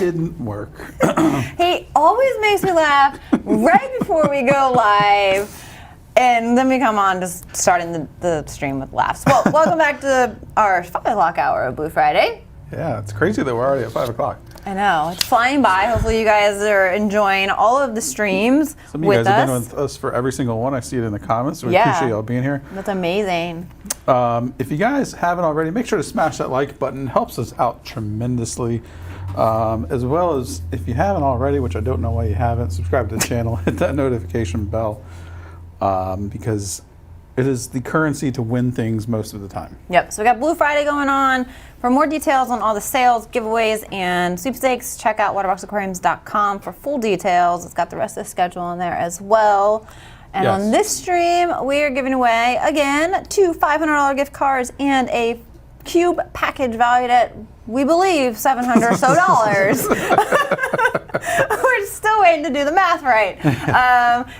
didn't work. He always makes me laugh right before we go live. And then we come on to starting the stream with laughs. Well, welcome back to our 5 o'clock hour of Blue Friday. Yeah, it's crazy that we're already at 5 o'clock. I know, it's flying by. Hopefully you guys are enjoying all of the streams with us. Some of you guys have been with us for every single one. I see it in the comments. So we appreciate y'all being here. That's amazing. If you guys haven't already, make sure to smash that like button. It helps us out tremendously. As well as, if you haven't already, which I don't know why you haven't, subscribe to the channel, hit that notification bell. Because it is the currency to win things most of the time. Yep, so we got Blue Friday going on. For more details on all the sales, giveaways, and sweepstakes, check out waterboxaquariums.com for full details. It's got the rest of the schedule on there as well. And on this stream, we are giving away, again, 2 $500 gift cards and a cube package valued at, we believe, $700 or so dollars. We're still waiting to do the math right.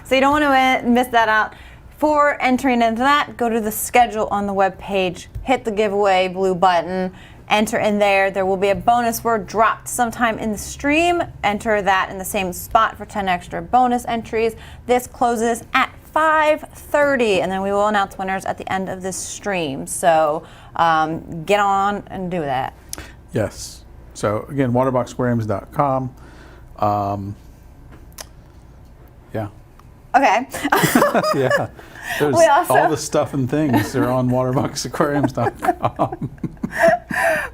So you don't want to miss that out. For entering into that, go to the schedule on the web page, hit the giveaway blue button, enter in there. There will be a bonus word dropped sometime in the stream. Enter that in the same spot for 10 extra bonus entries. This closes at 5:30, and then we will announce winners at the end of this stream. So get on and do that. Yes. So again, waterboxaquariums.com. Yeah. Okay. Yeah. There's all the stuff and things are on waterboxaquariums.com.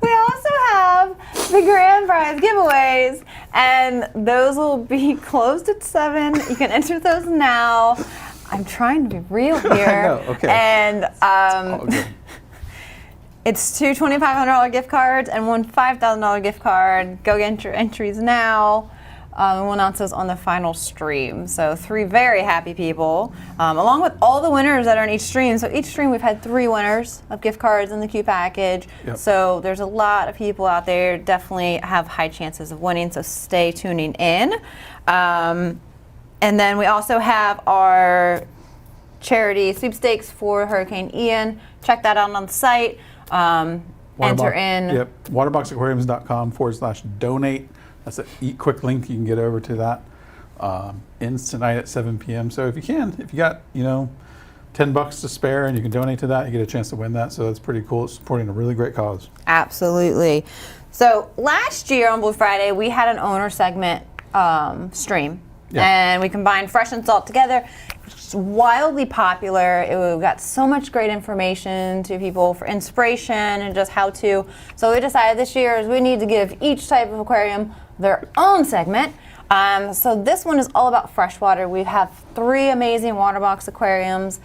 We also have the grand prize giveaways, and those will be closed at 7. You can enter those now. I'm trying to be real here. I know, okay. And it's 2 $2,500 gift cards and 1 $5,000 gift card. Go get your entries now. We'll announce those on the final stream. So 3 very happy people, along with all the winners that are in each stream. So each stream we've had 3 winners of gift cards in the Q package. Yep. So there's a lot of people out there definitely have high chances of winning. So stay tuning in. And then we also have our charity sweepstakes for Hurricane Ian. Check that out on the site. Enter in. Yep. Waterboxaquariums.com/donate. That's a quick link. You can get over to that. Ends tonight at 7 p.m. So if you got, $10 to spare and you can donate to that, you get a chance to win that. So that's pretty cool. It's supporting a really great cause. Absolutely. So last year on Blue Friday, we had an owner segment stream. Yeah. And we combined fresh and salt together. It's wildly popular. We got so much great information to people for inspiration and just how to. So we decided this year is we need to give each type of aquarium their own segment. So this one is all about freshwater. We have 3 amazing Waterbox aquariums,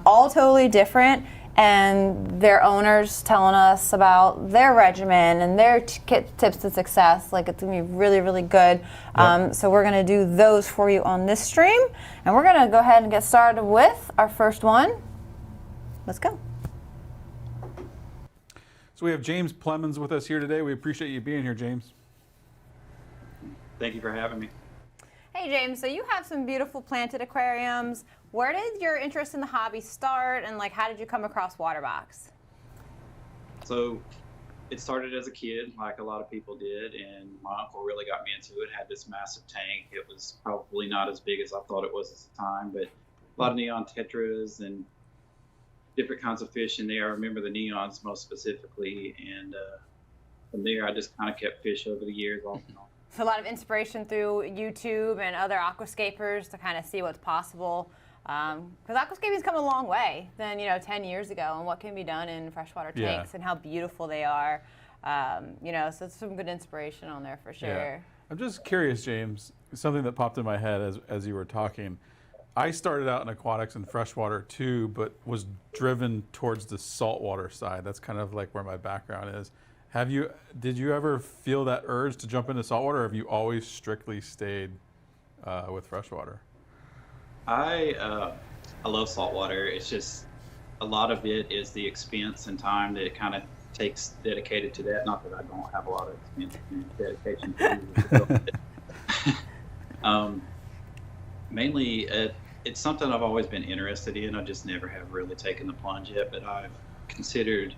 all totally different, and their owners telling us about their regimen and their tips to success. Like, it's gonna be really, really good. Yep. So we're gonna do those for you on this stream, and we're gonna go ahead and get started with our first one. Let's go. So we have James Plemmons with us here today. We appreciate you being here, James. Thank you for having me. Hey James, so you have some beautiful planted aquariums. Where did your interest in the hobby start, and how did you come across Waterbox? So it started as a kid, like a lot of people did, and my uncle really got me into it. Had this massive tank. It was probably not as big as I thought it was at the time, but a lot of neon tetras and different kinds of fish in there. I remember the neons most specifically, and from there I just kind of kept fish over the years off and on. So a lot of inspiration through YouTube and other aquascapers to kind of see what's possible. Because aquascaping's come a long way than 10 years ago, and what can be done in freshwater tanks and how beautiful they are. So it's some good inspiration on there for sure. Yeah. I'm just curious, James, something that popped in my head as you were talking. I started out in aquatics and freshwater too, but was driven towards the saltwater side. That's kind of like where my background is. Did you ever feel that urge to jump into saltwater, or have you always strictly stayed with freshwater? I love saltwater. It's just a lot of it is the expense and time that it kind of takes dedicated to that. Not that I don't have a lot of expense and dedication to it. Mainly, it's something I've always been interested in. I just never have really taken the plunge yet, but I've considered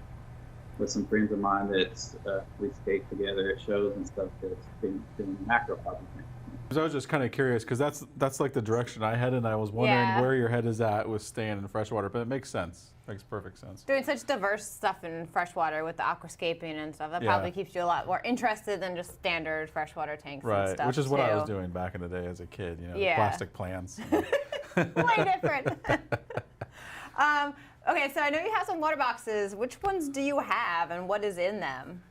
with some friends of mine that we skate together at shows and stuff that's been doing macro hobby things. So I was just kind of curious because that's like the direction I headed, and I was wondering where your head is at with staying in freshwater, but it makes sense. Makes perfect sense. Doing such diverse stuff in freshwater with the aquascaping and stuff, that probably keeps you a lot more interested than just standard freshwater tanks and stuff. Which is what I was doing back in the day as a kid, you know, plastic plants. Way different. Okay, so I know you have some water boxes. Which ones do you have, and what is in them?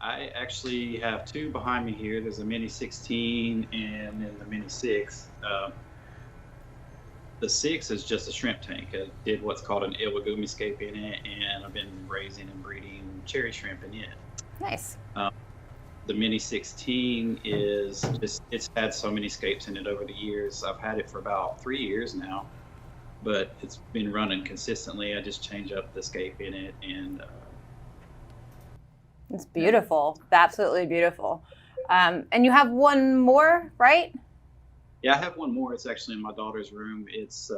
I actually have two behind me here. There's a Mini 16 and then the Mini 6. The 6 is just a shrimp tank. I did what's called an iwagumi scape in it, and I've been raising and breeding cherry shrimp in it. Nice. The Mini 16 is just, it's had so many scapes in it over the years. I've had it for about 3 years now, but it's been running consistently. I just change up the scape in it, and it's beautiful. Absolutely beautiful. And you have one more, right? yeah, I have one more. It's actually in my daughter's room. It's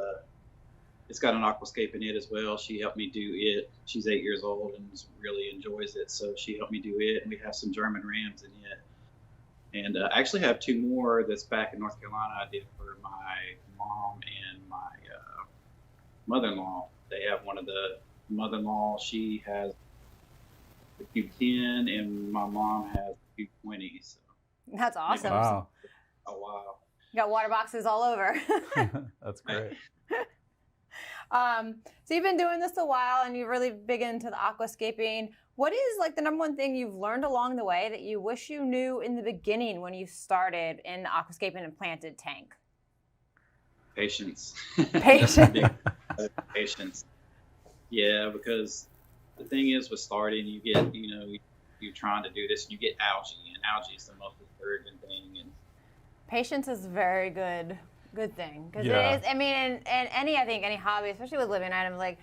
got an aquascape in it as well. She helped me do it. She's 8 years old and really enjoys it, so she helped me do it. And we have some German rams in it. And I actually have two more that's back in North Carolina. I did for my mom and my mother-in-law. They have one of the mother-in-law. She has the Cube 10, and my mom has the Cube 20. So. That's awesome. Wow. Oh, wow. You got water boxes all over. That's great. So you've been doing this a while, and you're really big into the aquascaping. What is like the number one thing you've learned along the way that you wish you knew in the beginning when you started in aquascaping and PlantedTankz? Patience. Patience. Patience. Yeah, because the thing is with starting, you get, you're trying to do this and you get algae, and algae is the most discouraging thing. And patience is a very good thing, because Yeah. it is. I mean, and I think any hobby, especially with living items, like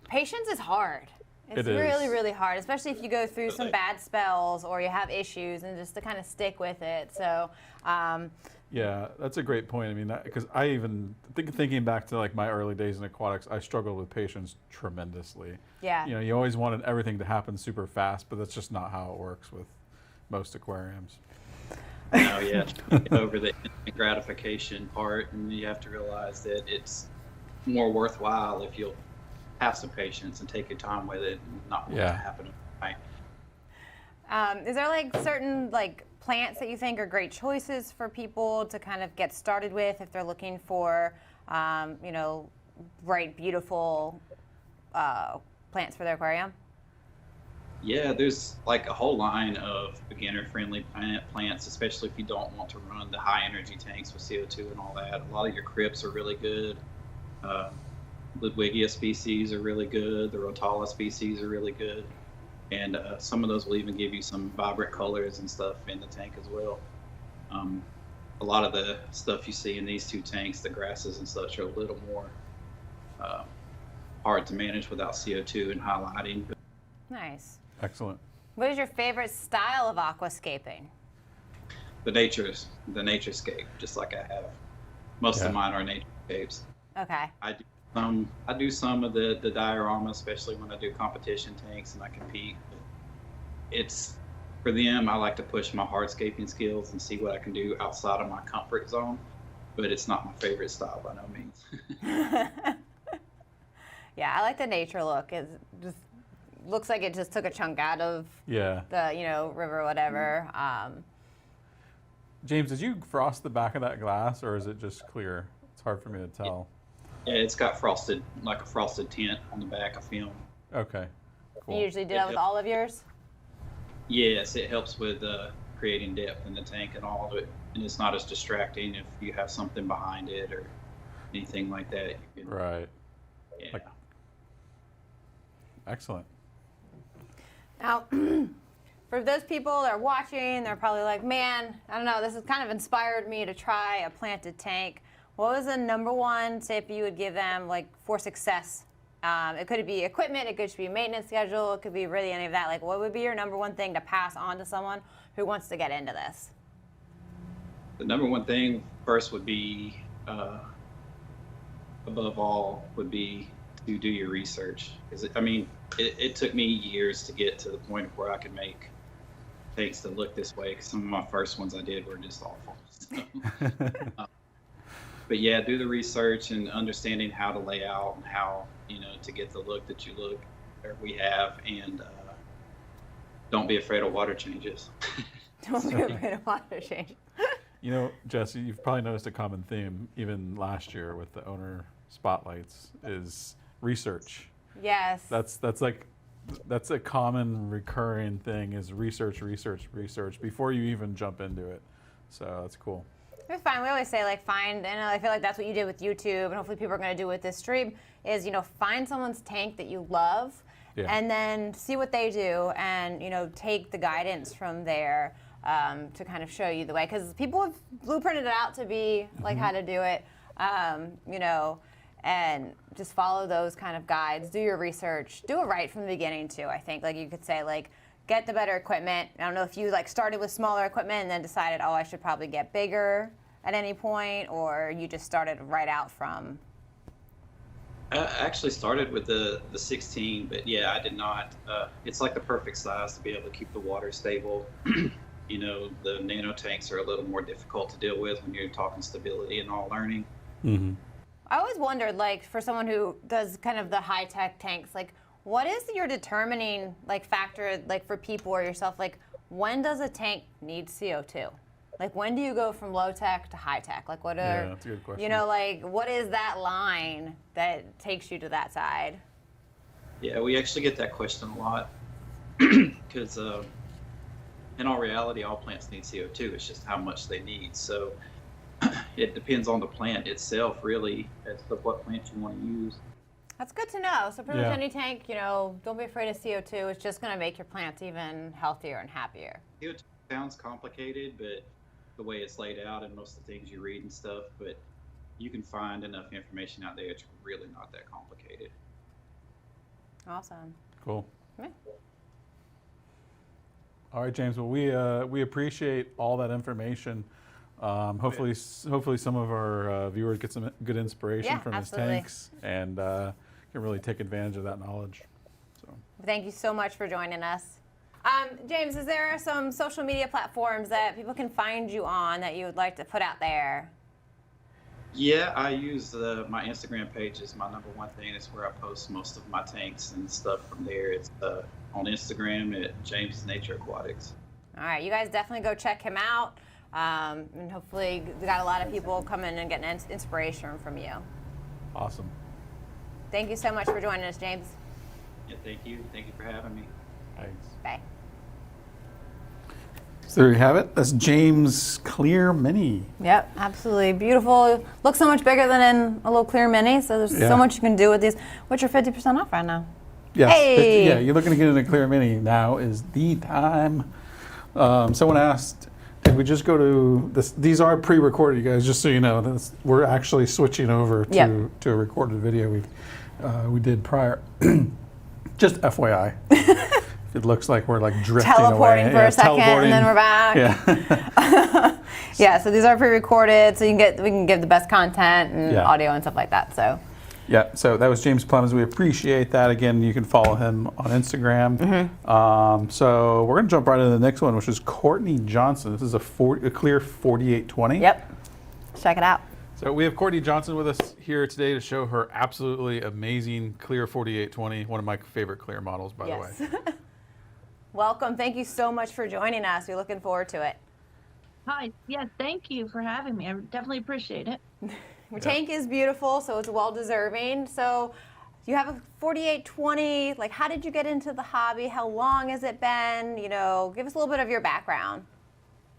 patience is hard. It's really, really hard, especially if you go through some bad spells or you have issues, and just to kind of stick with it. So, yeah, that's a great point. I mean, because I even thinking back to like my early days in aquatics, I struggled with patience tremendously. yeah. You know, you always wanted everything to happen super fast, but that's just not how it works with most aquariums. Oh yeah, get over the instant gratification part, and you have to realize that it's more worthwhile if you'll have some patience and take your time with it, and not let it happen overnight. Is there like certain like plants that you think are great choices for people to kind of get started with if they're looking for, bright, beautiful plants for their aquarium? Yeah, there's like a whole line of beginner-friendly plants, especially if you don't want to run the high-energy tanks with CO2 and all that. A lot of your crypts are really good. Ludwigia species are really good. The Rotala species are really good. And some of those will even give you some vibrant colors and stuff in the tank as well. A lot of the stuff you see in these two tanks, the grasses and such, are a little more hard to manage without CO2 and highlighting. Nice. Excellent. What is your favorite style of aquascaping? The naturescape, just like I have. Most of mine are naturescapes. Okay. I do some of the diorama, especially when I do competition tanks and I compete. It's for them. I like to push my hardscaping skills and see what I can do outside of my comfort zone. But it's not my favorite style by no means. Yeah, I like the nature look. It just looks like it just took a chunk out of the river or whatever. James, did you frost the back of that glass, or is it just clear? It's hard for me to tell. Yeah, it's got frosted, like a frosted tint on the back of film. Okay. Cool. You usually do that with all of yours? Yes, it helps with creating depth in the tank and all of it, and it's not as distracting if you have something behind it or anything like that. You can, Right. yeah. Excellent. Now, for those people that are watching, they're probably like, man, I don't know, this has kind of inspired me to try a PlantedTankz. What was the number one tip you would give them, like, for success? It could be equipment, it could be maintenance schedule, it could be really any of that. Like, what would be your number one thing to pass on to someone who wants to get into this? The number one thing first would be, above all, would be to do your research. Because it took me years to get to the point of where I could make tanks that look this way. Because some of my first ones I did were just awful. So, but yeah, do the research and understanding how to lay out and how to get the look that we have, and don't be afraid of water changes. Don't be afraid of water changes. Jesse, you've probably noticed a common theme even last year with the owner spotlights is research. Yes. That's a common recurring thing is research before you even jump into it. So that's cool. It's fine. We always say find, and I feel like that's what you did with YouTube, and hopefully people are going to do with this stream, is find someone's tank that you love, and then see what they do, and take the guidance from there to kind of show you the way, because people have blueprinted it out to be how to do it, and just follow those kind of guides. Do your research. Do it right from the beginning too. I think you could say get the better equipment. I don't know if you started with smaller equipment and then decided, I should probably get bigger at any point, or you just started right out from. I actually started with the 16, but yeah, I did not. It's the perfect size to be able to keep the water stable. The nano tanks are a little more difficult to deal with when you're talking stability and all learning. Mm-hmm. I always wondered, for someone who does kind of the high-tech tanks, what is your determining factor for people or yourself? When does a tank need CO2? When do you go from low tech to high tech? What are, yeah, that's a good question. What is that line that takes you to that side? Yeah, we actually get that question a lot because in all reality, all plants need CO2. It's just how much they need. So it depends on the plant itself, really, as to what plant you want to use. That's good to know. So pretty much any tank, don't be afraid of CO2. It's just going to make your plants even healthier and happier. CO2 sounds complicated, but the way it's laid out and most of the things you read and stuff, but you can find enough information out there. It's really not that complicated. Awesome. Cool. Yeah. All right, James. Well, we appreciate all that information. Hopefully some of our viewers get some good inspiration from his tanks and can really take advantage of that knowledge. So. Thank you so much for joining us. James, is there some social media platforms that people can find you on that you would like to put out there? Yeah, I use my Instagram page is my number one thing. It's where I post most of my tanks and stuff from there. It's on Instagram at James Nature Aquatics. All right, you guys definitely go check him out. And hopefully we got a lot of people coming and getting inspiration from you. Awesome. Thank you so much for joining us, James. Yeah, thank you. Thank you for having me. Thanks. Bye. So there you have it. That's James Clear Mini. Yep, absolutely beautiful. Looks so much bigger than in a little Clear Mini. So there's so much you can do with these. What's your 50% off right now? Yes. Hey. Yeah, you're looking to get in a Clear Mini. Now is the time. Someone asked, did we just go to this? These are pre-recorded, you guys. Just so you know, we're actually switching over to a recorded video we did prior. Just FYI. It looks like we're drifting teleporting away. For a second, and then we're back. Yeah. Yeah. So these are pre-recorded, so we can give the best content and audio and stuff like that. So. Yeah. So that was James Plemmons. We appreciate that. Again, you can follow him on Instagram. Mm-hmm. So we're gonna jump right into the next one, which is Courtney Johnson. This is a clear 4820. Yep. Check it out. So we have Courtney Johnson with us here today to show her absolutely amazing clear 4820. One of my favorite clear models, by the way. Welcome. Thank you so much for joining us. We're looking forward to it. Hi. Yeah, thank you for having me. I definitely appreciate it. Your tank is beautiful, so it's well deserving. So you have a 4820. How did you get into the hobby? How long has it been? Give us a little bit of your background.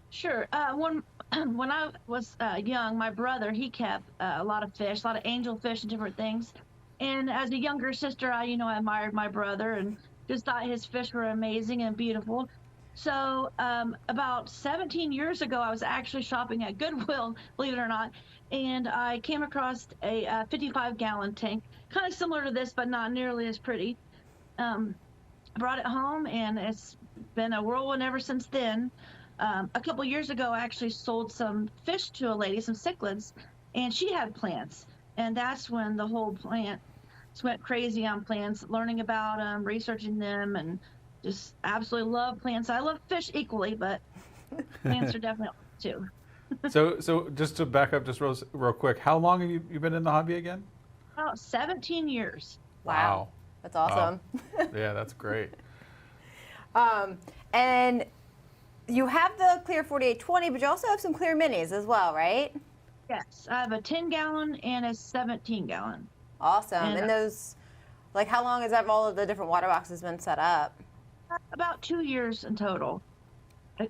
Sure. When I was young, my brother, he kept a lot of fish, a lot of angelfish and different things. And as a younger sister, I admired my brother and just thought his fish were amazing and beautiful. So about 17 years ago, I was actually shopping at Goodwill, believe it or not, and I came across a 55-gallon tank, kind of similar to this, but not nearly as pretty. Brought it home, and it's been a whirlwind ever since then. A couple years ago, I actually sold some fish to a lady, some cichlids, and she had plants, and that's when the whole plant just went crazy on plants, learning about them, researching them, and just absolutely love plants. I love fish equally, but plants are definitely too. So just to back up just real quick, how long have you been in the hobby again? About 17 years. Wow. That's awesome. Wow. Yeah, that's great. And you have the clear 4820, but you also have some clear minis as well, right? Yes, I have a 10-gallon and a 17-gallon. Awesome. And, And those, like, how long has that all of the different water boxes been set up? About 2 years in total.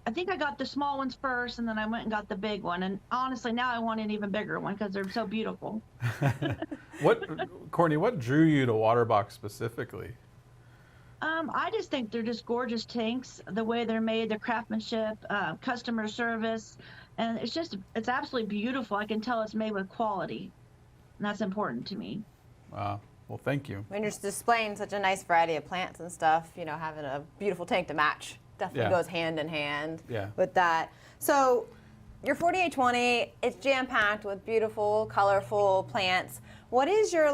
I think I got the small ones first, and then I went and got the big one. And honestly, now I want an even bigger one because they're so beautiful. Courtney, what drew you to Waterbox specifically? I just think they're just gorgeous tanks. The way they're made, the craftsmanship, customer service, and it's absolutely beautiful. I can tell it's made with quality, and that's important to me. Wow. Well, thank you. When you're just displaying such a nice variety of plants and stuff, you know, having a beautiful tank to match definitely Yeah. goes hand in hand Yeah. with that. So your 4820, it's jam-packed with beautiful, colorful plants. What is your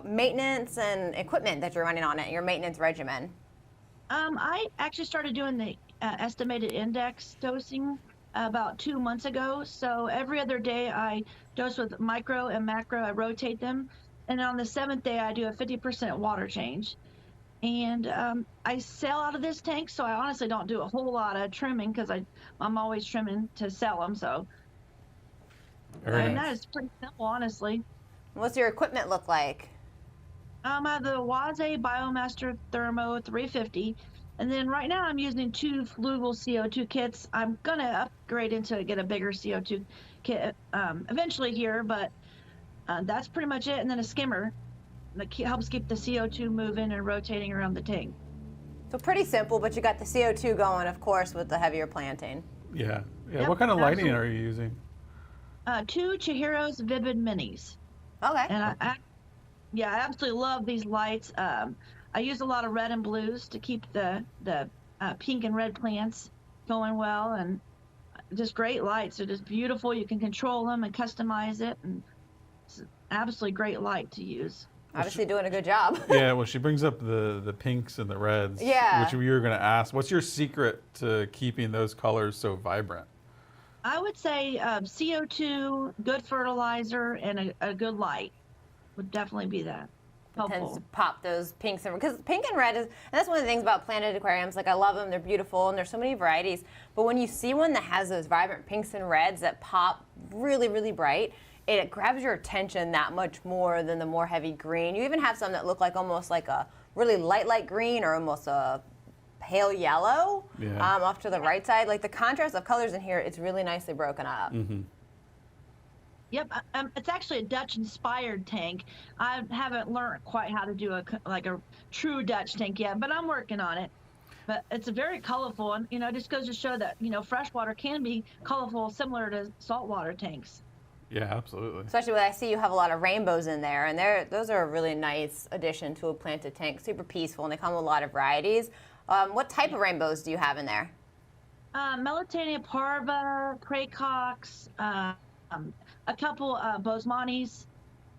maintenance and equipment that you're running on it, your maintenance regimen? I actually started doing the estimated index dosing about 2 months ago. So every other day I dose with micro and macro. I rotate them. And on the 7th day, I do a 50% water change. And I sell out of this tank, so I honestly don't do a whole lot of trimming because I'm always trimming to sell them. So Very that nice. is pretty simple, honestly. What's your equipment look like? I have the Waze Biomaster Thermo 350. And then right now I'm using 2 Flugel CO2 kits. I'm going to upgrade into get a bigger CO2 kit eventually here, but that's pretty much it. And then a skimmer that helps keep the CO2 moving and rotating around the tank. So pretty simple, but you got the CO2 going, of course, with the heavier planting. Yeah. Yeah. Yep, What kind of lighting absolutely. are you using? 2 Chihiro's Vivid Minis. Okay. And I absolutely love these lights. I use a lot of red and blues to keep the pink and red plants going well, and just great lights. They're just beautiful. You can control them and customize it, and it's an absolutely great light to use. Obviously doing a good job. Yeah, well, she brings up the pinks and the reds, Yeah. which we were going to ask. What's your secret to keeping those colors so vibrant? I would say CO2, good fertilizer, and a good light would definitely be that. Tends Helpful. to pop those pinks and because pink and red is, and that's one of the things about planted aquariums. Like I love them, they're beautiful, and there's so many varieties. But when you see one that has those vibrant pinks and reds that pop really, really bright, it grabs your attention that much more than the more heavy green. You even have some that look like almost like a really light green or almost a pale yellow. Yeah. Off to the right side. Like the contrast of colors in here, it's really nicely broken up. Mm-hmm. Yep, it's actually a Dutch-inspired tank. I haven't learned quite how to do a true Dutch tank yet, but I'm working on it. But it's very colorful, and it just goes to show that freshwater can be colorful, similar to saltwater tanks. Yeah, absolutely. Especially when I see you have a lot of rainbows in there, and those are a really nice addition to a planted tank. Super peaceful, and they come with a lot of varieties. What type of rainbows do you have in there? Melitania parva, Praecox, a couple Bosemannys,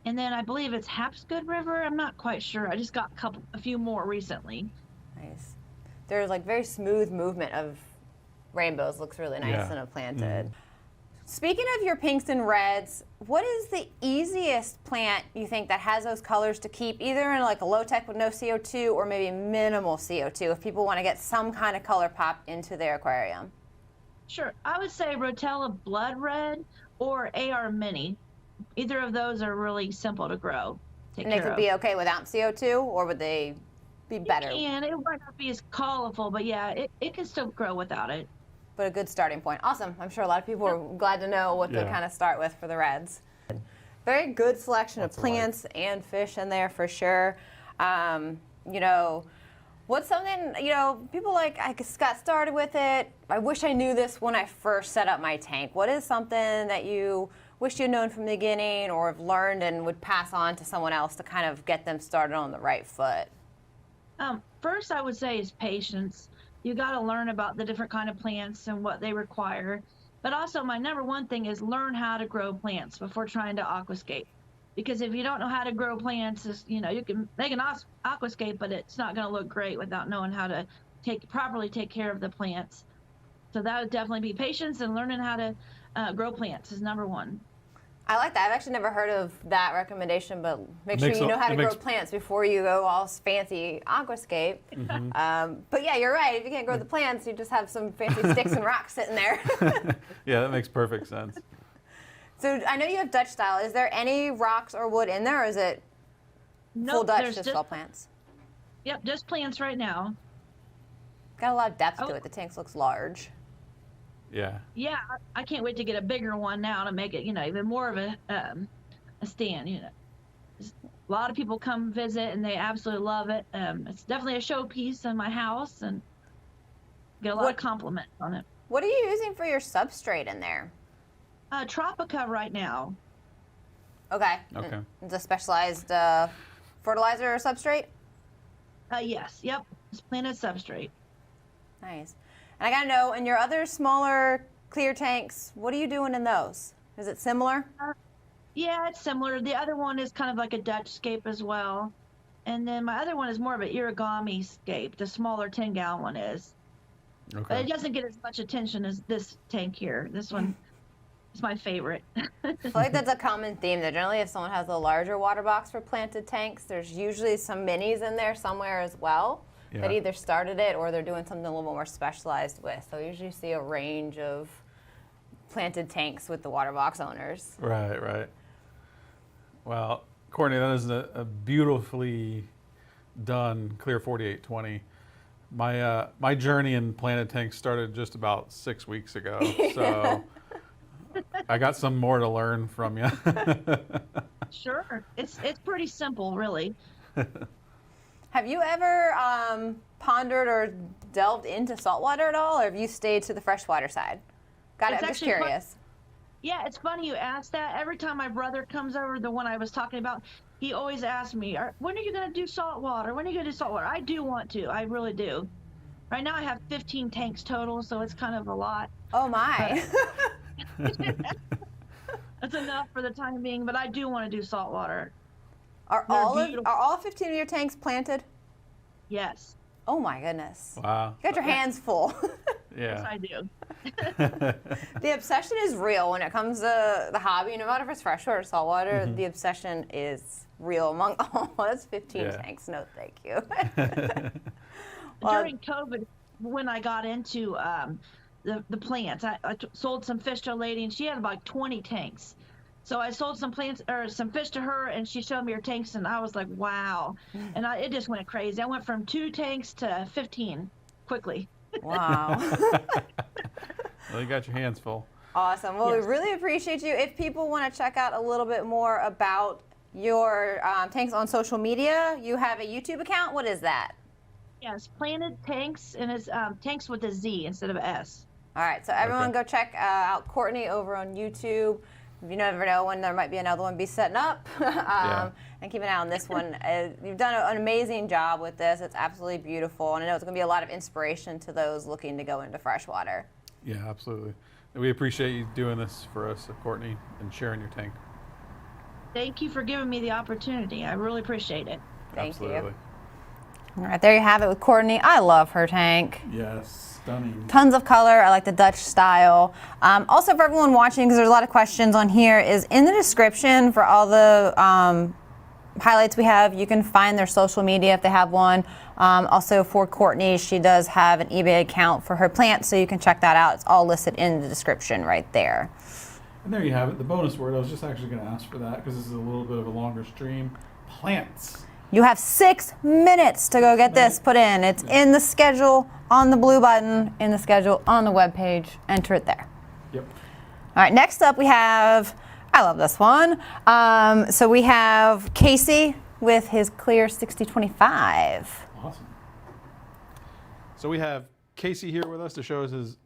and then I believe it's Hapsgood River. I'm not quite sure. I just got a few more recently. Nice. There's like very smooth movement of rainbows. Looks really nice Yeah. in a planted. Speaking of your pinks and reds, what is the easiest plant you think that has those colors to keep either in like a low tech with no CO2 or maybe minimal CO2 if people want to get some kind of color pop into their aquarium? Sure. I would say Rotella Blood Red or AR Mini. Either of those are really simple to grow. And they could be okay without CO2 or would they be better? And it might not be as colorful, but yeah, it can still grow without it. But a good starting point. Awesome. I'm sure a lot of people are glad to know what to Yeah. kind of start with for the reds. Very good selection Lots of of light. plants and fish in there for sure. What's something, people like, I just got started with it. I wish I knew this when I first set up my tank. What is something that you wish you'd known from the beginning or have learned and would pass on to someone else to kind of get them started on the right foot? First, I would say is patience. You got to learn about the different kind of plants and what they require. But also, my number one thing is learn how to grow plants before trying to aquascape. because if you don't know how to grow plants, you know, you can make an aquascape, but it's not going to look great without knowing how to properly take care of the plants. So that would definitely be patience and learning how to grow plants is number one. I like that. I've actually never heard of that recommendation, but make sure you know how to grow plants before you go all fancy aquascape. But yeah, you're right. If you can't grow the plants, you just have some fancy sticks and rocks sitting there. Yeah, that makes perfect sense. So I know you have Dutch style. Is there any rocks or wood in there, or is it full Dutch, just all plants? Yep, just plants right now. Got a lot of depth to it. The tank looks large. Yeah. Yeah, I can't wait to get a bigger one now to make it, you know, even more of a stand. You know, a lot of people come visit and they absolutely love it. It's definitely a showpiece in my house and get a lot of compliments on it. What are you using for your substrate in there? Tropica right now. Okay. Okay. It's a specialized fertilizer or substrate? Yes. Yep. It's planted substrate. Nice. And I gotta know, in your other smaller clear tanks, what are you doing in those? Is it similar? Yeah, it's similar. The other one is kind of like a Dutch scape as well. And then my other one is more of an origami scape. The smaller 10-gallon one is. Okay. But it doesn't get as much attention as this tank here. This one is my favorite. I feel like that's a common theme. That generally if someone has a larger water box for PlantedTankz, there's usually some minis in there somewhere as well. Yeah. That either started it or they're doing something a little more specialized with. So you usually see a range of PlantedTankz with the water box owners. Right, right. Well, Courtney, that is a beautifully done Clear 4820. My journey in PlantedTankz started just about 6 weeks ago, so I got some more to learn from you. Sure, it's pretty simple, really. Have you ever pondered or delved into saltwater at all, or have you stayed to the freshwater side? I'm just curious. Yeah, it's funny you asked that. Every time my brother comes over, the one I was talking about, he always asks me, when are you going to do saltwater? When are you going to do saltwater? I do want to. I really do. Right now I have 15 tanks total, so it's kind of a lot. Oh, my. That's enough for the time being, but I do want to do saltwater. Are all 15 of your tanks planted? Yes. Oh my goodness. Wow. You got your hands full. Yeah. Yes, I do. The obsession is real when it comes to the hobby. No matter if it's freshwater or saltwater, the obsession is real among all. That's 15 tanks. No, thank you. During COVID, when I got into the plants, I sold some fish to a lady, and she had about 20 tanks. So I sold some plants or some fish to her, and she showed me her tanks, and I was like, wow. And it just went crazy. I went from 2 tanks to 15 quickly. Wow. Well, you got your hands full. Awesome. Well, Yes. we really appreciate you. If people want to check out a little bit more about your tanks on social media, you have a YouTube account. What is that? Yes, PlantedTankz, and it's tanks with a Z instead of S. All right. So everyone go check out Courtney over on YouTube. You never know when there might be another one be setting up. And keep an eye on this one. You've done an amazing job with this. It's absolutely beautiful. And I know it's going to be a lot of inspiration to those looking to go into freshwater. Yeah, absolutely. We appreciate you doing this for us, Courtney, and sharing your tank. Thank you for giving me the opportunity. I really appreciate it. Thank you. Absolutely. All right, there you have it with Courtney. I love her tank. Yes, stunning. Tons of color. I like the Dutch style. Also, for everyone watching, because there's a lot of questions on here, is in the description for all the highlights we have. You can find their social media if they have one. Also, for Courtney, she does have an eBay account for her plants, so you can check that out. It's all listed in the description right there. And there you have it. The bonus word. I was just actually going to ask for that because this is a little bit of a longer stream. Plants. You have 6 minutes to go get this put in. It's in the schedule on the blue button, in the schedule on the webpage. Enter it there. Yep. All right, next up we have, I love this one. So we have Casey with his Clear 6025. Awesome. So we have Casey here with us to show us his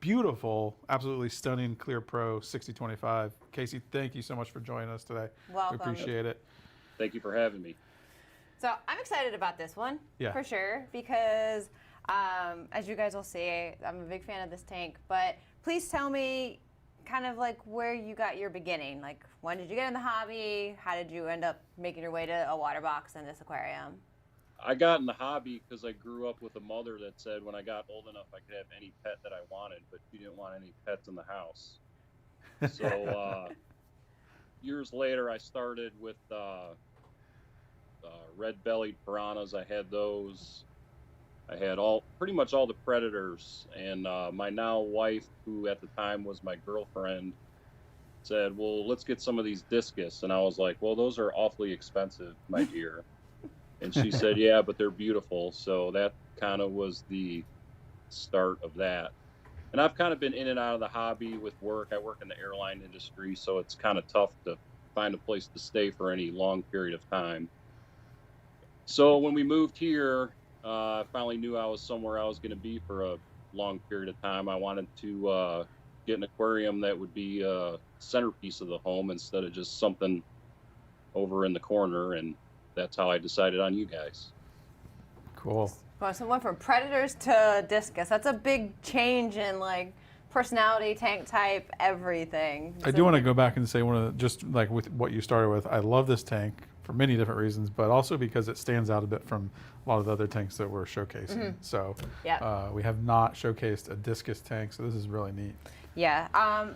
beautiful, absolutely stunning Clear Pro 6025. Casey, thank you so much for joining us today. Welcome. We appreciate it. Thank you for having me. So I'm excited about this one, Yeah. for sure, because as you guys will see, I'm a big fan of this tank. But please tell me kind of like where you got your beginning. Like, when did you get in the hobby? How did you end up making your way to a water box and this aquarium? I got in the hobby because I grew up with a mother that said when I got old enough I could have any pet that I wanted, but she didn't want any pets in the house. So years later, I started with red-bellied piranhas. I had those. I had pretty much all the predators. And my now wife, who at the time was my girlfriend, said, "Well, let's get some of these discus." And I was like, "Well, those are awfully expensive, my dear." And she said, "Yeah, but they're beautiful." So that kind of was the start of that. And I've kind of been in and out of the hobby with work. I work in the airline industry, so it's kind of tough to find a place to stay for any long period of time. So when we moved here, I finally knew I was somewhere I was going to be for a long period of time. I wanted to get an aquarium that would be a centerpiece of the home instead of just something over in the corner, and that's how I decided on you guys. Cool. Well, so went from predators to discus. That's a big change in like personality, tank type, everything. I do want to go back and say just like with what you started with, I love this tank for many different reasons, but also because it stands out a bit from a lot of the other tanks that we're showcasing. So we have not showcased a discus tank, so this is really neat. Yeah.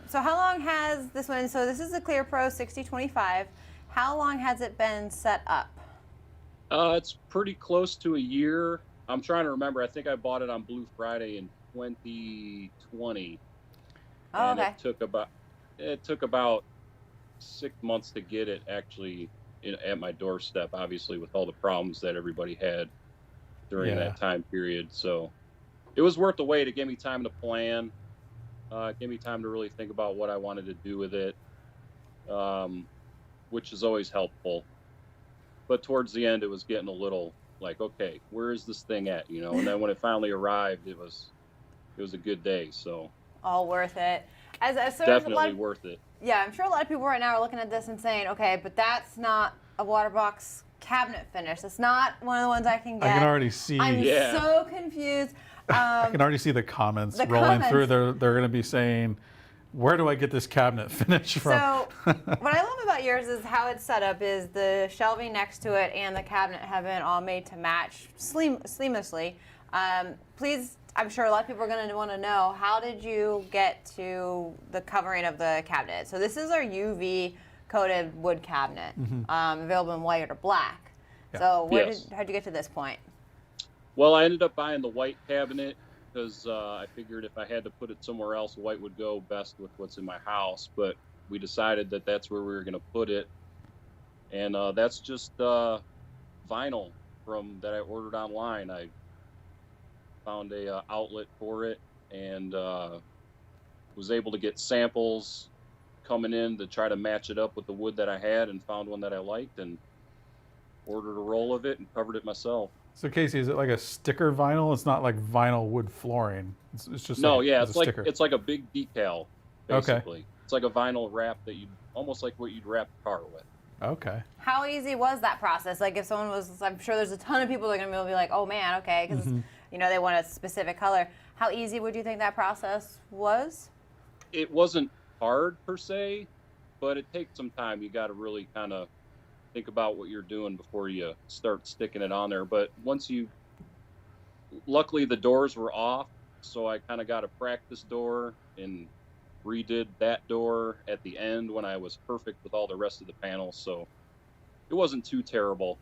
So how long has this one? So this is the Clear Pro 6025. How long has it been set up? It's pretty close to a year. I'm trying to remember. I think I bought it on Blue Friday in 2020. Oh, and okay. it took about 6 months to get it actually at my doorstep, obviously with all the problems that everybody had during that time period. So it was worth the wait. It gave me time to plan. It gave me time to really think about what I wanted to do with it, which is always helpful. But towards the end, it was getting a little like, okay, where is this thing at? You know, and then when it finally arrived, it was a good day. So all worth it. As definitely worth it. Yeah, I'm sure a lot of people right now are looking at this and saying, okay, but that's not a water box cabinet finish. It's not one of the ones I can get. I can already see. I'm so confused. I can already see the comments rolling through. They're going to be saying, where do I get this cabinet finish from? So what I love about yours is how it's set up is the shelving next to it and the cabinet have been all made to match seamlessly. Please, I'm sure a lot of people are going to want to know, how did you get to the covering of the cabinet? So this is our UV coated wood cabinet, available in white or black. Yeah. So how'd you get to this point? Well, I ended up buying the white cabinet because I figured if I had to put it somewhere else, white would go best with what's in my house. But we decided that that's where we were going to put it. And that's just vinyl that I ordered online. I found a outlet for it and was able to get samples coming in to try to match it up with the wood that I had, and found one that I liked and ordered a roll of it and covered it myself. So Casey, is it like a sticker vinyl? It's not like vinyl wood flooring. It's just it's like a big decal basically. Okay. It's like a vinyl wrap that almost like what you'd wrap a car with. Okay. How easy was that process? Like if someone was, I'm sure there's a ton of people that are going to be able to be like, oh man, okay, because you know they want a specific color. How easy would you think that process was? It wasn't hard per se, but it takes some time. You got to really kind of think about what you're doing before you start sticking it on there. But luckily the doors were off, so I kind of got a practice door and redid that door at the end when I was perfect with all the rest of the panels. So it wasn't too terrible.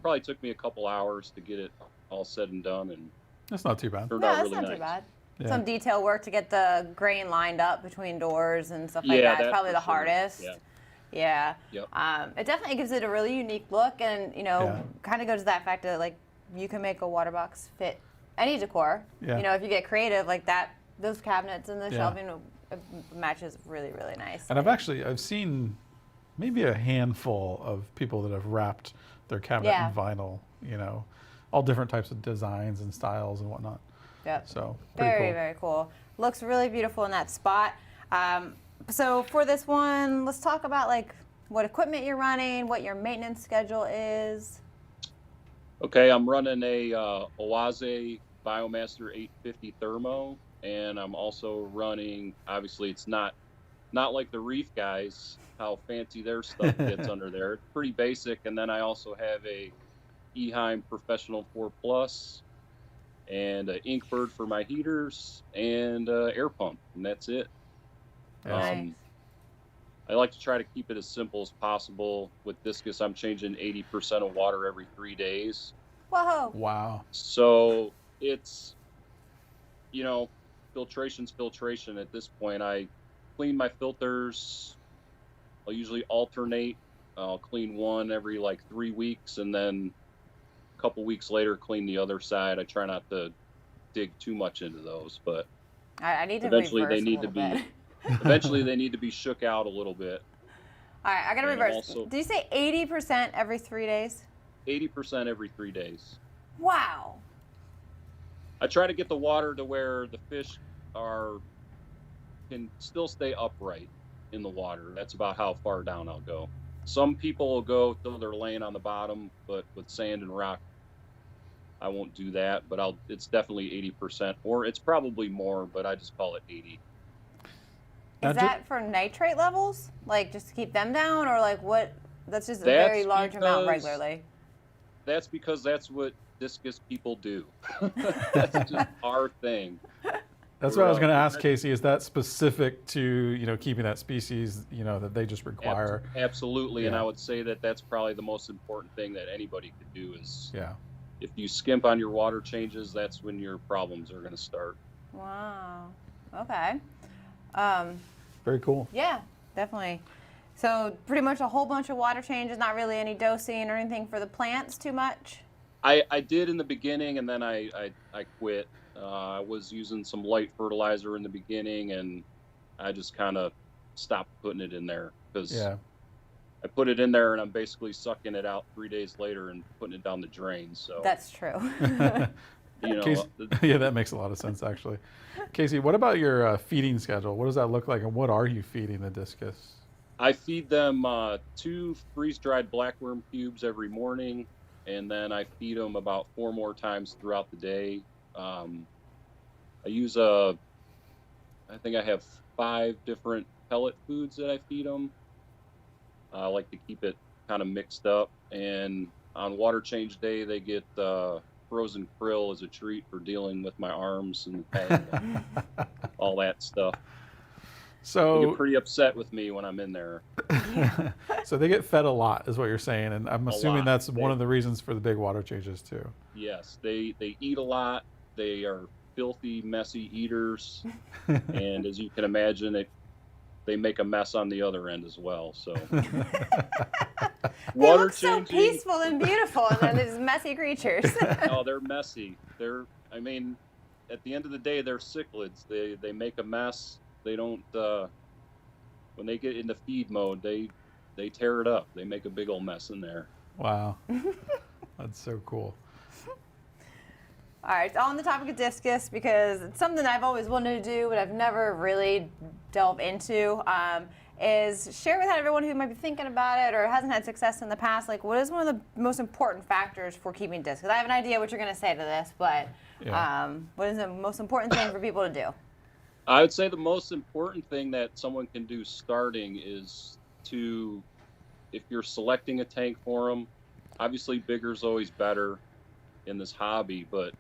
Probably took me a couple hours to get it all said and done, and that's not too bad. That's not too bad. Yeah. Some detail work to get the grain lined up between doors and stuff like that. It's probably the hardest. Yeah. Yep. It definitely gives it a really unique look, and kind of goes to that fact that like you can make a water box fit any decor. Yeah. You know, if you get creative like that, those cabinets and the shelving matches really, really nice. And I've seen maybe a handful of people that have wrapped their cabinet in vinyl. You know, all different types of designs and styles and whatnot. Yep. So very cool. Looks really beautiful in that spot. So for this one, let's talk about like what equipment you're running, what your maintenance schedule is. Okay, I'm running a Oase Biomaster 850 Thermo, and I'm also running, obviously it's not not like the reef guys, how fancy their stuff gets under there. It's pretty basic. And then I also have a Eheim Professional 4 Plus and an Inkbird for my heaters and air pump, and that's it. Nice. I like to try to keep it as simple as possible. With Discus, I'm changing 80% of water every 3 days. Whoa. Wow. So it's, filtration's filtration at this point. I clean my filters. I'll usually alternate. I'll clean one every like 3 weeks, and then a couple weeks later clean the other side. I try not to dig too much into those, but I need to eventually reverse they need to a little be bit. eventually they need to be shook out a little bit. All right, I got to And reverse. also- Did you say 80% every 3 days? 80% every 3 days. Wow. I try to get the water to where the fish can still stay upright in the water. That's about how far down I'll go. Some people will go till they're laying on the bottom, but with sand and rock, I won't do that. But it's definitely 80%, or it's probably more, but I just call it 80. Is that for nitrate levels? Like just to keep them down, or like what? That's just a very That's large amount because- regularly. That's because that's what Discus people do. That's just our thing. That's what I was going to ask, Casey. Is that specific to keeping that species that they just require? Absolutely, and Yeah. I would say that that's probably the most important thing that anybody could do is Yeah. if you skimp on your water changes, that's when your problems are going to start. Wow. Okay. Very cool. Yeah, definitely. So pretty much a whole bunch of water changes, not really any dosing or anything for the plants too much? I did in the beginning, and then I quit. I was using some light fertilizer in the beginning, and I just kind of stopped putting it in there because Yeah. I put it in there, and I'm basically sucking it out 3 days later and putting it down the drain. So That's true. Casey, yeah, that makes a lot of sense actually. Casey, what about your feeding schedule? What does that look like, and what are you feeding the Discus? I feed them 2 freeze-dried blackworm cubes every morning, and then I feed them about 4 more times throughout the day. I use I think I have 5 different pellet foods that I feed them. I like to keep it kind of mixed up, and on water change day, they get frozen krill as a treat for dealing with my arms and pain and all that stuff. They So, get pretty upset with me when I'm in there. so they get fed a lot, is what you're saying, and I'm assuming lot. that's one of the reasons for the big water changes too. Yes, they eat a lot. They are filthy, messy eaters, and as you can imagine, they make a mess on the other end as well. So They look so peaceful and beautiful, and then these messy creatures. Oh, they're messy. I mean, at the end of the day, they're cichlids. They make a mess. They don't. When they get into feed mode, they tear it up. They make a big old mess in there. Wow, that's so cool. All right, on the topic of Discus, because it's something I've always wanted to do, but I've never really delved into, is share with everyone who might be thinking about it or hasn't had success in the past, like what is one of the most important factors for keeping Discus? I have an idea what you're going to say to this, but what is the most important thing for people to do? I would say the most important thing that someone can do starting is if you're selecting a tank for them, obviously bigger is always better in this hobby, but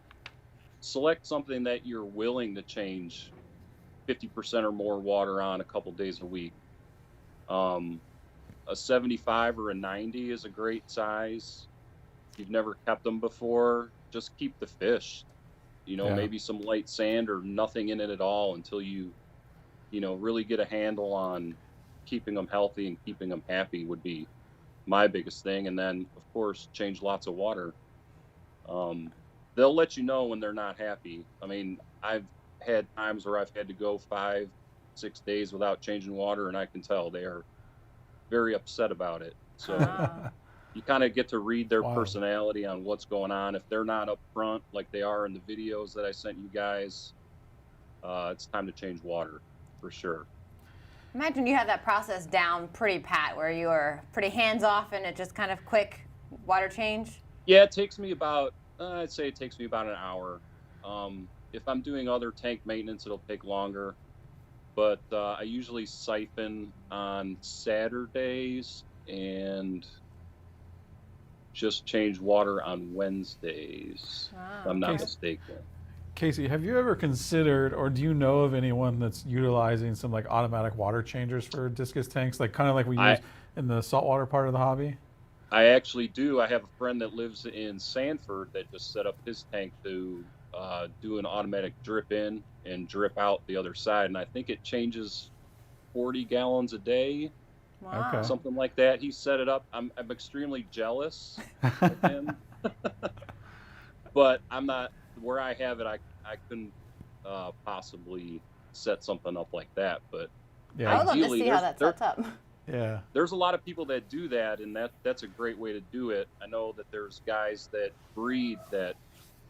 select something that you're willing to change 50% or more water on a couple days a week. A 75 or a 90 is a great size. If you've never kept them before, just keep the fish. Maybe some light sand or nothing in it at all until you really get a handle on keeping them healthy and keeping them happy would be my biggest thing. And then, of course, change lots of water. They'll let you know when they're not happy. I mean, I've had times where I've had to go 5-6 days without changing water, and I can tell they are very upset about it. So you kind of get to read their personality on what's going on. If they're not up front like they are in the videos that I sent you guys, it's time to change water for sure. Imagine you have that process down pretty pat, where you are pretty hands-off and it just kind of quick water change. Yeah, it takes me about, I'd say it takes me about an hour. If I'm doing other tank maintenance, it'll take longer. but I usually siphon on Saturdays and just change water on Wednesdays, if I'm not Okay. mistaken. Casey, have you ever considered, or do you know of anyone that's utilizing some like automatic water changers for discus tanks, like kind of like we use in the saltwater part of the hobby? I actually do. I have a friend that lives in Sanford that just set up his tank to do an automatic drip in and drip out the other side, and I think it changes 40 gallons a day. Wow. Okay. Something like that. He set it up. I'm extremely jealous of him, but I'm not where I have it. I couldn't possibly set something up like that. But I would love to ideally, see how that sets up. Yeah. there's a lot of people that do that, and that's a great way to do it. I know that there's guys that breed that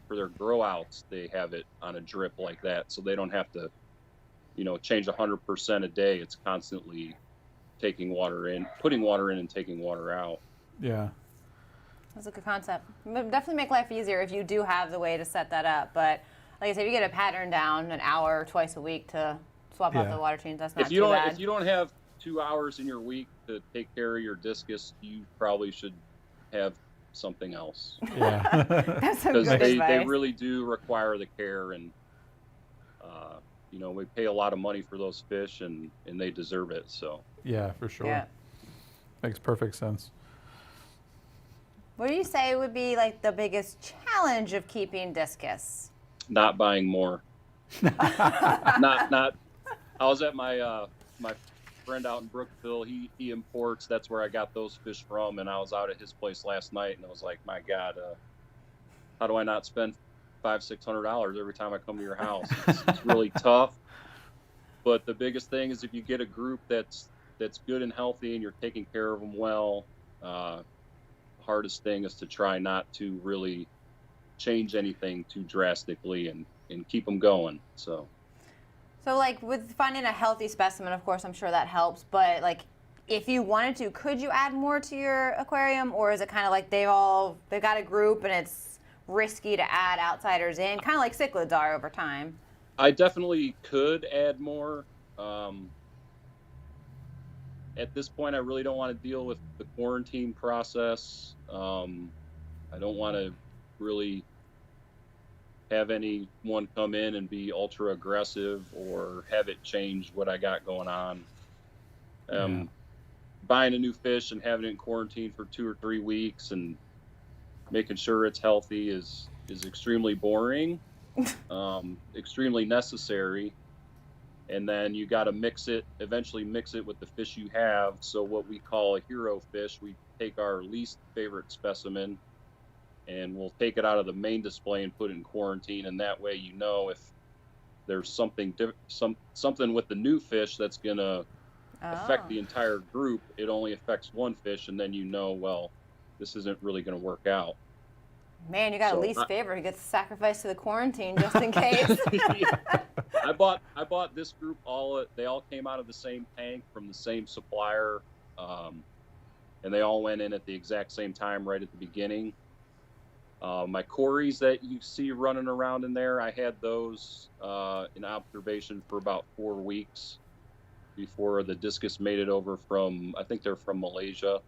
for their grow outs, they have it on a drip like that, so they don't have to, change 100% a day. It's constantly taking water in, putting water in, and taking water out. Yeah. That's a good concept. Would definitely make life easier if you do have the way to set that up. But like I said, if you get a pattern down an hour or twice a week to swap out the water change, that's not too bad. If you don't have 2 hours in your week to take care of your discus, you probably should have something else. Yeah. That's some Because good they advice. really do require the care, and we pay a lot of money for those fish, and they deserve it. So Yeah, for sure. Yeah. Makes perfect sense. What do you say would be like the biggest challenge of keeping discus? not buying more. not. I was at my my friend out in Brookville. He imports. That's where I got those fish from. And I was out at his place last night, and I was like, my God, how do I not spend $500-600 every time I come to your house? It's really tough. But the biggest thing is if you get a group that's good and healthy, and you're taking care of them well. Hardest thing is to try not to really change anything too drastically and keep them going. So like with finding a healthy specimen, of course, I'm sure that helps. But like, if you wanted to, could you add more to your aquarium, or is it kind of like they've got a group and it's risky to add outsiders in, kind of like cichlids are over time? I definitely could add more. At this point, I really don't want to deal with the quarantine process. I don't want to really have anyone come in and be ultra aggressive or have it change what I got going on. Buying a new fish and having it in quarantine for 2 or 3 weeks and making sure it's healthy is extremely boring, extremely necessary. And then you got to eventually mix it with the fish you have. So what we call a hero fish, we take our least favorite specimen and we'll take it out of the main display and put it in quarantine. And that way, if there's something with the new fish that's going to affect the entire group, it only affects one fish. And then well, this isn't really going to work out. Man, you got a least favorite who gets sacrificed to the quarantine just in case. I bought this group they all came out of the same tank from the same supplier, and they all went in at the exact same time right at the beginning. My Corys that you see running around in there, I had those in observation for about 4 weeks before the discus made it over I think they're from Malaysia.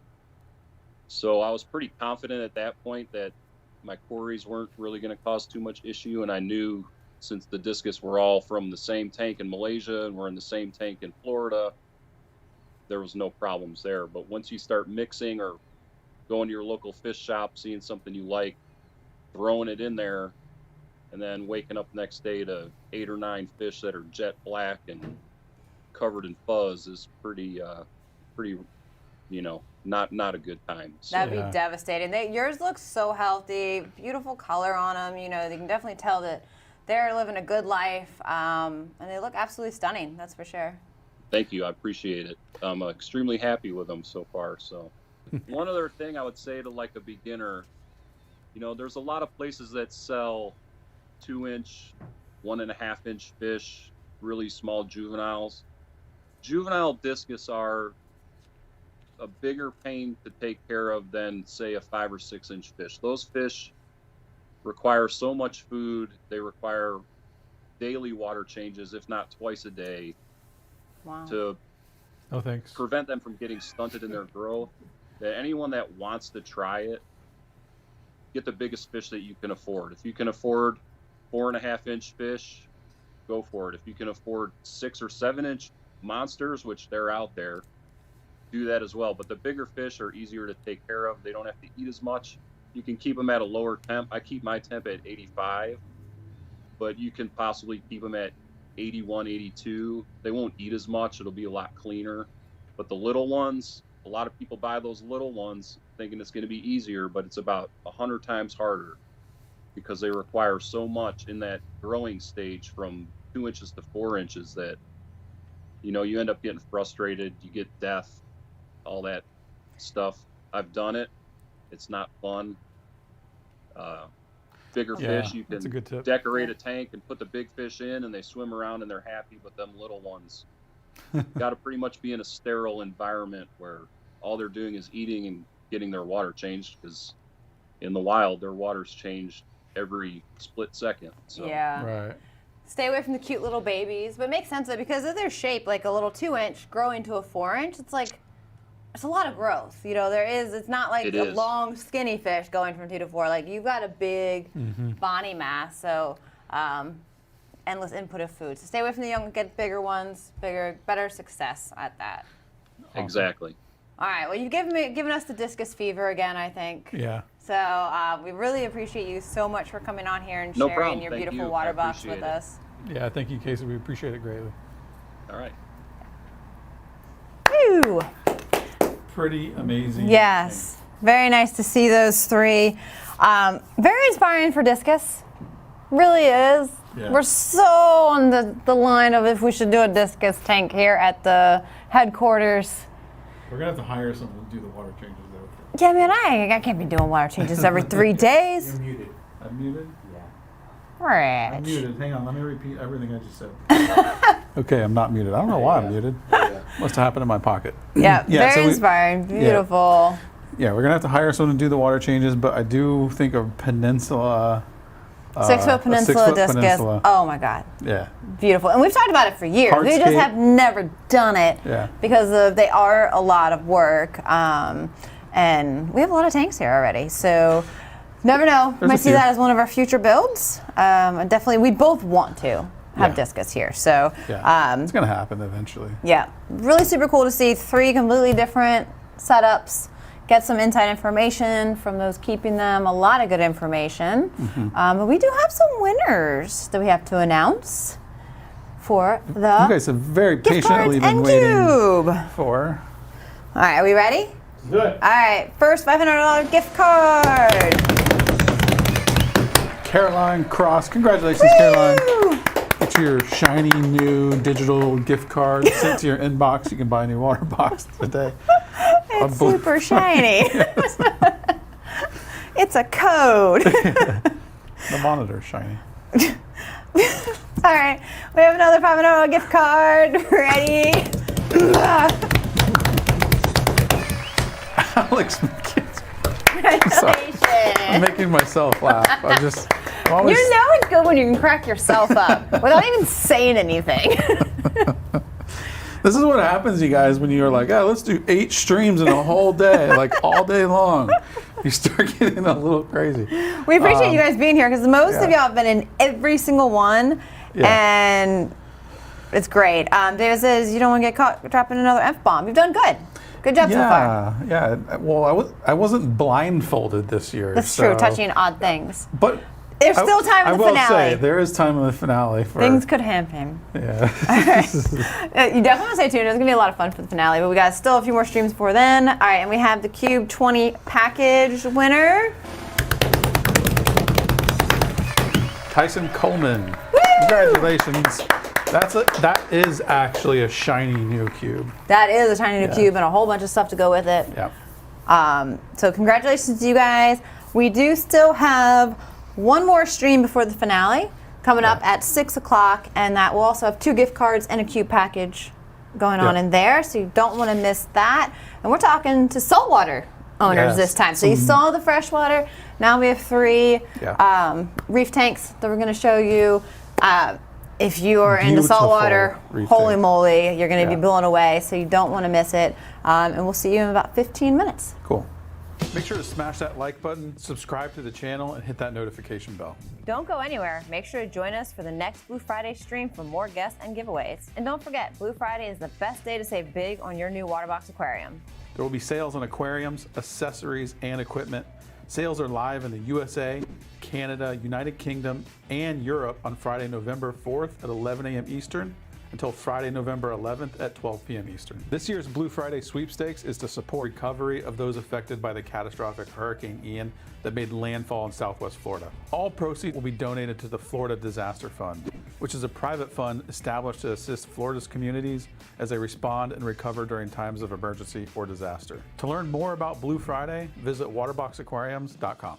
So I was pretty confident at that point that my Corys weren't really going to cause too much issue, and I knew since the discus were all from the same tank in Malaysia and we're in the same tank in Florida, there was no problems there. But once you start mixing or going to your local fish shop, seeing something you like, throwing it in there, and then waking up the next day to 8 or 9 fish that are jet black and covered in fuzz is pretty not a good time. So. That'd be devastating. Yours look so healthy, beautiful color on them. You can definitely tell that they're living a good life, and they look absolutely stunning. That's for sure. Thank you. I appreciate it. I'm extremely happy with them so far. So, one other thing I would say to like a beginner, there's a lot of places that sell 2-inch, 1.5-inch fish, really small juveniles. Juvenile discus are a bigger pain to take care of than, say, a 5 or 6-inch fish. Those fish require so much food. They require daily water changes, if not twice a day. Wow. to No thanks. prevent them from getting stunted in their growth. That anyone that wants to try it, get the biggest fish that you can afford. If you can afford 4.5-inch fish, go for it. If you can afford 6 or 7-inch monsters, which they're out there, do that as well. But the bigger fish are easier to take care of. They don't have to eat as much. You can keep them at a lower temp. I keep my temp at 85, but you can possibly keep them at 81, 82. They won't eat as much. It'll be a lot cleaner. But the little ones, a lot of people buy those little ones thinking it's going to be easier, but it's about 100 times harder because they require so much in that growing stage from 2 inches to 4 inches that, you know, you end up getting frustrated. You get death, all that stuff. I've done it. It's not fun. Bigger fish, you that's a good can tip. decorate a tank and put the big fish in and they swim around and they're happy, but them little ones got to pretty much be in a sterile environment where all they're doing is eating and getting their water changed, because in the wild their water's changed every split second. So Yeah. Right. Stay away from the cute little babies, but it makes sense though, because of their shape, like a little 2-inch growing to a 4-inch, it's like, it's a lot of growth. You know, it's not like a long skinny fish going from 2 to 4. Like you've got a big body mass, so endless input of food. So stay away from the young, get bigger ones, better success at that. Awesome. Exactly. All right, well, you've given us the discus fever again, I think. Yeah. So we really appreciate you so much for coming on here and No sharing problem. your Thank beautiful you. water I box appreciate with it. us. Yeah, thank you, Casey. We appreciate it greatly. All right. Woo! Pretty amazing. Yes, very nice to see those 3. Very inspiring for discus, really is. Yeah. We're so on the line of if we should do a discus tank here at the headquarters. We're gonna have to hire someone to do the water changes though. Yeah, man, I can't be doing water changes every 3 days. You're muted. I'm muted? Right. I'm muted. Hang on, let me repeat everything I just said. Okay, I'm not muted. I don't know why I'm muted. Must have happened in my pocket. Yeah, Yeah, very so inspiring, beautiful. Yeah, we're gonna have to hire someone to do the water changes, but I do think a peninsula. 6-foot peninsula 6-foot discus. peninsula. Oh my God, Yeah. beautiful. And we've talked about it for years. We just Hardscape. have never done it Yeah. because they are a lot of work. And we have a lot of tanks here already. So never know. We There's might a see few. that as one of our future builds. Definitely, we both want to have Yeah. discus here. So Yeah. It's gonna happen eventually. yeah, really super cool to see 3 completely different setups. Get some inside information from those keeping them. A lot of good information. But we do have some winners that we have to announce for the You guys have very gift cards patiently been and waiting cube. for. All right, are we ready? Good. All right, first $500 gift card. Caroline Cross. Congratulations, Caroline. Woo! Get your shiny new digital gift card sent to your inbox. You can buy a new water box today. It's super shiny. It's a code. The monitor's shiny. All right, we have another $500 gift card. Ready? Alex, I'm Congratulations. making myself laugh. I'm always. You know it's good when you can crack yourself up without even saying anything. This is what happens, you guys, when you're like, let's do 8 streams in a whole day, like all day long. You start getting a little crazy. We appreciate you guys being here because most of yeah. y'all have been in every single one, and it's great. David says you don't want to get caught dropping another F-bomb. You've done good. Good job so far. Yeah. Well, I wasn't blindfolded this year. That's so, true, touching odd things. But There's still time in the I will finale. say there is time in the finale for Things could happen. Yeah. You definitely want to stay tuned. It's going to be a lot of fun for the finale, but we got still a few more streams before then. All right, and we have the Cube 20 package winner. Tyson Coleman. Congratulations. That is actually a shiny new cube. That is a tiny new cube and a whole bunch of stuff to go with it. Yeah. So congratulations to you guys. We do still have one more stream before the finale coming up at 6 o'clock, and that will also have 2 gift cards and a cube package going on in there, so you don't want to miss that. And we're talking to saltwater owners this time. So you saw the freshwater. Now we have 3 reef tanks that we're going to show you. if you are into saltwater, Beautiful holy reef moly, you're going to Yeah. be blown away. So you don't want to miss it. And we'll see you in about 15 minutes. Cool. Make sure to smash that like button, subscribe to the channel, and hit that notification bell. Don't go anywhere. Make sure to join us for the next Blue Friday stream for more guests and giveaways. And don't forget, Blue Friday is the best day to save big on your new Waterbox aquarium. There will be sales on aquariums, accessories, and equipment. Sales are live in the USA, Canada, United Kingdom, and Europe on Friday, November 4th at 11 a.m. Eastern until Friday, November 11th at 12 p.m. Eastern. This year's Blue Friday sweepstakes is to support recovery of those affected by the catastrophic Hurricane Ian that made landfall in Southwest Florida. All proceeds will be donated to the Florida Disaster Fund, which is a private fund established to assist Florida's communities as they respond and recover during times of emergency or disaster. To learn more about Blue Friday, visit waterboxaquariums.com.